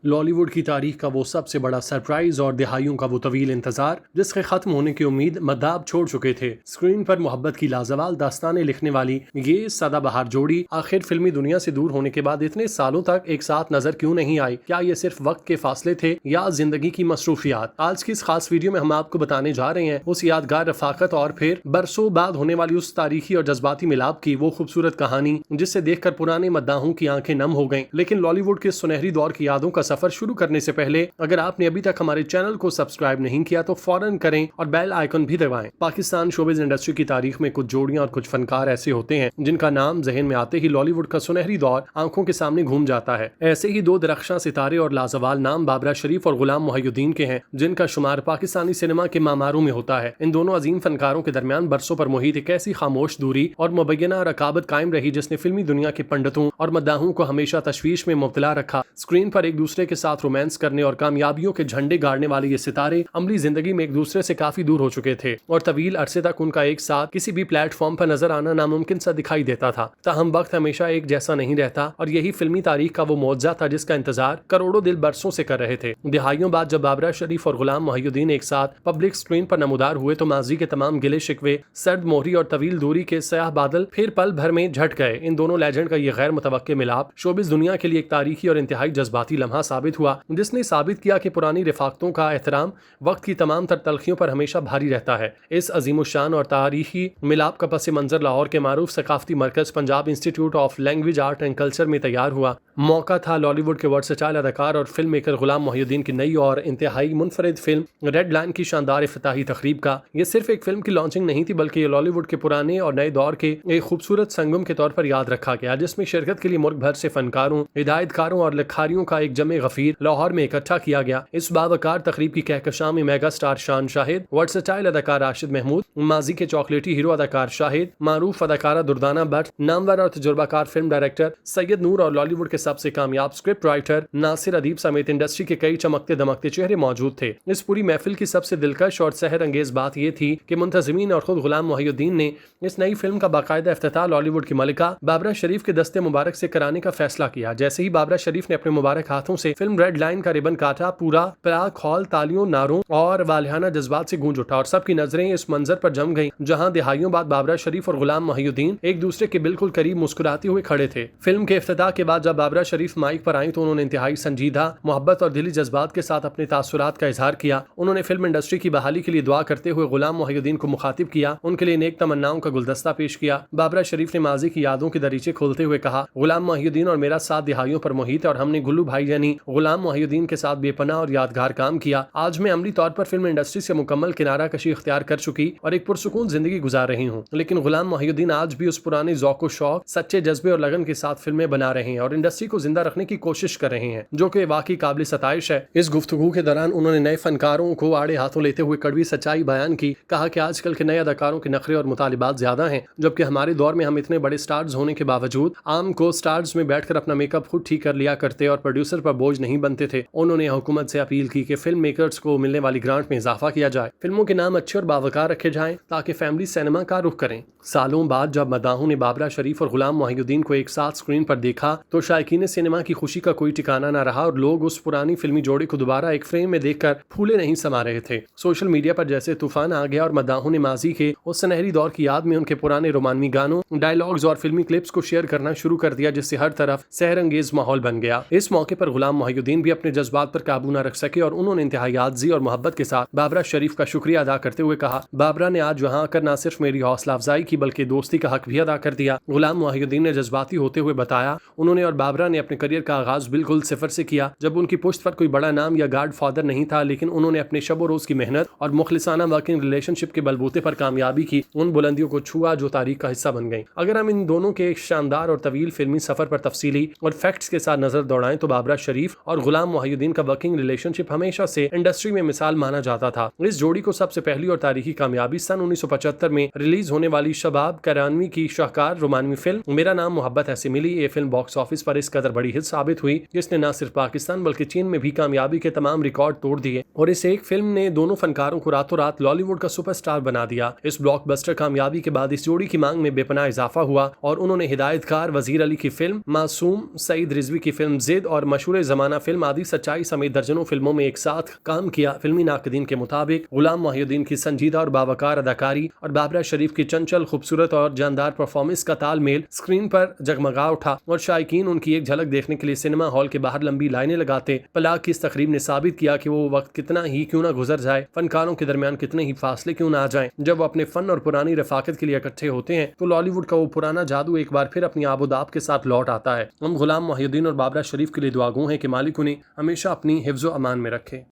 लॉलीवुड की तारीख का वो सबसे बड़ा सरप्राइज और दिहाइयों का वो तवील इंतजार जिसके खत्म होने की उम्मीद मद्दाब छोड़ चुके थे। स्क्रीन पर मोहब्बत की लाजवाल दास्तानें लिखने वाली ये सदाबहार जोड़ी आखिर फिल्मी दुनिया से दूर होने के बाद इतने सालों तक एक साथ नजर क्यों नहीं आई? क्या ये सिर्फ वक्त के फासले थे या जिंदगी की मसरूफियात? आज की इस खास वीडियो में हम आपको बताने जा रहे हैं उस यादगार रफाकत और फिर बरसों बाद होने वाली उस तारीखी और जज्बाती मिलाप की वो खूबसूरत कहानी जिससे देखकर पुराने मद्दाहों की आंखें नम हो गईं। लेकिन लॉलीवुड के सुनहरी दौर की यादों का सफर शुरू करने से पहले अगर आपने अभी तक हमारे चैनल को सब्सक्राइब नहीं किया तो फौरन करें और बेल आइकन भी दबाएं। पाकिस्तान शोबिज इंडस्ट्री की तारीख में कुछ जोड़ियां और कुछ फनकार ऐसे होते हैं जिनका नाम जहन में आते ही लॉलीवुड का सुनहरी दौर आंखों के सामने घूम जाता है। ऐसे ही दो दरख्शां सितारे और लाजवाल नाम बाबरा शरीफ और गुलाम मोहिउद्दीन के हैं जिनका शुमार पाकिस्तानी सिनेमा के मामारों में होता है। इन दोनों अजीम फनकारों के दरमियान बरसों पर मुहित एक ऐसी खामोश दूरी और मुबैना रकाबत कायम रही जिसने फिल्मी दुनिया के पंडितों और मद्दाहों को हमेशा तशवीश में मुब्तला रखा। स्क्रीन पर एक दूसरे के साथ रोमांस करने और कामयाबियों के झंडे गाड़ने वाले ये सितारे अमली जिंदगी में एक दूसरे से काफी दूर हो चुके थे और तवील अरसे तक उनका एक साथ किसी भी प्लेटफॉर्म पर नजर आना नामुमकिन सा दिखाई देता था। ताहम वक्त हमेशा एक जैसा नहीं रहता और यही फिल्मी तारीख का वो मौजज़ा था जिसका इंतजार करोड़ों दिल बरसों से कर रहे थे। दिहाइयों बाद जब बाबरा शरीफ और गुलाम मोहिउद्दीन एक साथ पब्लिक स्क्रीन पर नमूदार हुए तो माजी के तमाम गिले शिकवे, सर्द मोहरी और तवील दूरी के स्याह बादल फिर पल भर में झट गए। इन दोनों लेजेंड का ये गैर मुतवक्के मिलाप शोबिस दुनिया के लिए एक तारीखी और इंतहाई जज्बाती लम्हा साबित हुआ जिसने साबित किया कि पुरानी रिफाकतों का एहतराम वक्त की तमाम तर तलखियों पर हमेशा भारी रहता है। इस अजीमुशान और तारीखी मिलाप का पस मंजर लाहौर के मारूफ सकाफती मरकज Punjab institute of language art and culture में तैयार हुआ। मौका था लॉलीवुड के वर्सटाइल अदाकार और फिल्म मेकर गुलाम मोहिउद्दीन की नई और इंतहाई मुनफरिद फिल्म रेड लाइन की शानदार इफ्तिताही तकरीब का। यह सिर्फ एक फिल्म की लॉन्चिंग नहीं थी बल्कि ये लॉलीवुड के पुराने और नए दौर के एक खूबसूरत संगम के तौर पर याद रखा गया जिसमें शिरकत के लिए मुल्क भर से फनकारों, हिदायतकारों और लिखारियों का एक जमे गफीर लाहौर में इकट्ठा किया गया। इस बावकार तकरीब की कहकशां में मेगा स्टार शान शाहिद, वर्सटाइल अदाकार राशिद महमूद, माजी के चॉकलेटी हीरो अदाकार शाहिद, मारूफ अदाकारा दुर्दाना भट्ट, नामवर और तजुर्बाकार फिल्म डायरेक्टर सैयद नूर और लॉलीवुड के सबसे कामयाब स्क्रिप्ट राइटर नासिर अदीब समेत इंडस्ट्री के कई चमकते दमकते चेहरे मौजूद थे। इस पूरी महफिल की सबसे दिलकश और सहर अंगेज बात यह थी कि मुंतजिमीन और खुद गुलाम मोहिउद्दीन ने इस नई फिल्म का बाकायदा इफ्तिताह लॉलीवुड की मलिका बाबरा शरीफ के दस्ते मुबारक से कराने का फैसला किया। जैसे ही बाबरा शरीफ ने अपने मुबारक हाथों से फिल्म रेड लाइन का रिबन काटा, पूरा पराग हॉल तालियों, नारों और वालिहाना जज्बात से गूंज उठा और सबकी नजरें इस मंजर पर जम गईं जहां दिहाइयों बाद बाबरा शरीफ और गुलाम मोहिउद्दीन एक दूसरे के बिल्कुल करीब मुस्कुराते हुए खड़े थे। फिल्म के इफ्तिताह के बाद जब बाबरा शरीफ माइक पर आई तो उन्होंने इंतहाई संजीदा, मोहब्बत और दिली जज्बात के साथ अपने तासुरात का इजहार किया। उन्होंने फिल्म इंडस्ट्री की बहाली के लिए दुआ करते हुए गुलाम मोहिउद्दीन को मुखातिब किया, उनके लिए नेक तमन्नाओं का गुलदस्ता पेश किया। बाबरा शरीफ ने माजी की यादों के दरीचे खोलते हुए कहा, गुलाम मोहिउद्दीन और मेरा साथ दिहाइयों पर मोहित है और हमने गुल्लू भाई यानी गुलाम मोहिउद्दीन के साथ बेपनाह और यादगार काम किया। आज मैं अमली तौर पर फिल्म इंडस्ट्री से मुकम्मल किनारा कशी इख्तियार कर चुकी और एक पुरसुकून जिंदगी गुजार रही हूँ। लेकिन गुलाम मोहिउद्दीन आज भी उस पुराने ज़ौक़ व शौक, सच्चे जज्बे और लगन के साथ फिल्में बना रहे हैं और इंडस्ट्री को जिंदा रखने की कोशिश कर रहे हैं जो कि वाकई काबिल सताइश है। इस गुफ्तगू के दौरान उन्होंने नए फनकारों को आड़े हाथों लेते हुए कड़वी सच्चाई बयान की। कहा कि आजकल के नए अदाकारों के नखरे और मुतालिबात ज्यादा हैं जबकि हमारे दौर में हम इतने बड़े स्टार्स होने के बावजूद आम को स्टार्स में बैठकर अपना मेकअप खुद ठीक कर लिया करते और प्रोड्यूसर पर बोझ नहीं बनते थे। उन्होंने हुकूमत से अपील की कि फिल्म मेकर्स को मिलने वाली ग्रांट में इजाफा किया जाए, फिल्मों के नाम अच्छे और बावकार रखे जाएं ताकि फैमिली सिनेमा का रुख करें। सालों बाद जब मद्दाहों ने बाबरा शरीफ और गुलाम मोहिउद्दीन को एक साथ स्क्रीन पर देखा तो शायकीन सिनेमा की खुशी का कोई ठिकाना न रहा और लोग उस पुरानी फिल्मी जोड़ी को दोबारा एक फ्रेम में देखकर फूले नहीं समा रहे थे। सोशल मीडिया पर जैसे तूफान आ गया और मद्दाहों ने माजी के उस सुनहरी दौर की याद में उनके पुराने रोमानवी गानों, डायलॉग्स और फिल्मी क्लिप्स को शेयर करना शुरू कर दिया जिससे हर तरफ सहर अंगेज माहौल बन गया। इस मौके पर गुलाम मोहिउद्दीन भी अपने जज्बात पर काबू न रख सके और उन्होंने इंतहाई आज़ी और मोहब्बत के साथ बाबरा शरीफ का शुक्रिया अदा करते हुए कहा, बाबरा ने आज वहाँ आकर न सिर्फ मेरी हौसला अफजाई की बल्कि दोस्ती का हक भी अदा कर दिया। गुलाम मोहिउद्दीन ने जज्बाती होते हुए बताया, उन्होंने और बाबरा ने अपने करियर का आगाज बिल्कुल सिफर से किया जब उनकी पुश्त पर कोई बड़ा नाम या गार्ड फादर नहीं था, लेकिन उन्होंने अपने शब रोज की मेहनत और मुखलिसाना वर्किंग रिलेशनशिप के बलबूते पर कामयाबी की उन बुलंदियों को छुआ जो तारीख का हिस्सा बन गई। अगर हम इन दोनों के शानदार और तवील फिल्मी सफर पर तफसीली और फैक्ट्स के साथ नजर दौड़ाएं तो बाबरा शरीफ और गुलाम मोहिउद्दीन का वर्किंग रिलेशनशिप हमेशा से इंडस्ट्री में मिसाल माना जाता था। इस जोड़ी को सबसे पहली और तारीखी कामयाबी सन 1975 में रिलीज होने वाली शबाब करानवी की शाहकार रोमानवी फिल्म मेरा नाम मोहब्बत ऐसे मिली। ये फिल्म बॉक्स ऑफिस पर इस कदर बड़ी हिट साबित हुई जिसने न सिर्फ पाकिस्तान बल्कि चीन में भी कामयाबी के तमाम रिकॉर्ड तोड़ दिए और इस एक फिल्म ने दोनों फनकारों को रातों रात लॉलीवुड का सुपरस्टार बना दिया। इस ब्लॉकबस्टर कामयाबी के बाद इस जोड़ी की मांग में बेपनाह इजाफा हुआ और उन्होंने हिदायतकार वजीर अली की फिल्म मासूम, सईद रिजवी की फिल्म जिद और मशहूर जमाना फिल्म आदि सच्चाई समेत दर्जनों फिल्मों में एक साथ काम किया। फिल्मी नाकदीन के मुताबिक गुलाम मोहिउद्दीन की संजीदा और बावकार अदाकारी और बाबरा शरीफ की चंचल, खूबसूरत और जानदार परफॉर्मेंस का तालमेल स्क्रीन पर जगमगा उठा और शायकीन उनकी एक झलक देखने के लिए सिनेमा हॉल के बाहर लंबी लाइनें लगाते। पलाग की इस तकरीब ने साबित किया कि वो वक्त कितना ही क्यों ना गुजर जाए, फनकारों के दरमियान कितने ही फासले क्यों ना आ जाएं, जब वो अपने फन और पुरानी रफाकत के लिए इकट्ठे होते हैं तो लॉलीवुड का वो पुराना जादू एक बार फिर अपनी आबोदाब के साथ लौट आता है। हम गुलाम मोहिउद्दीन और बाबरा शरीफ के लिए दुआगो हैं कि मालिक उन्हें हमेशा अपनी हिफ्ज़ो अमान में रखे।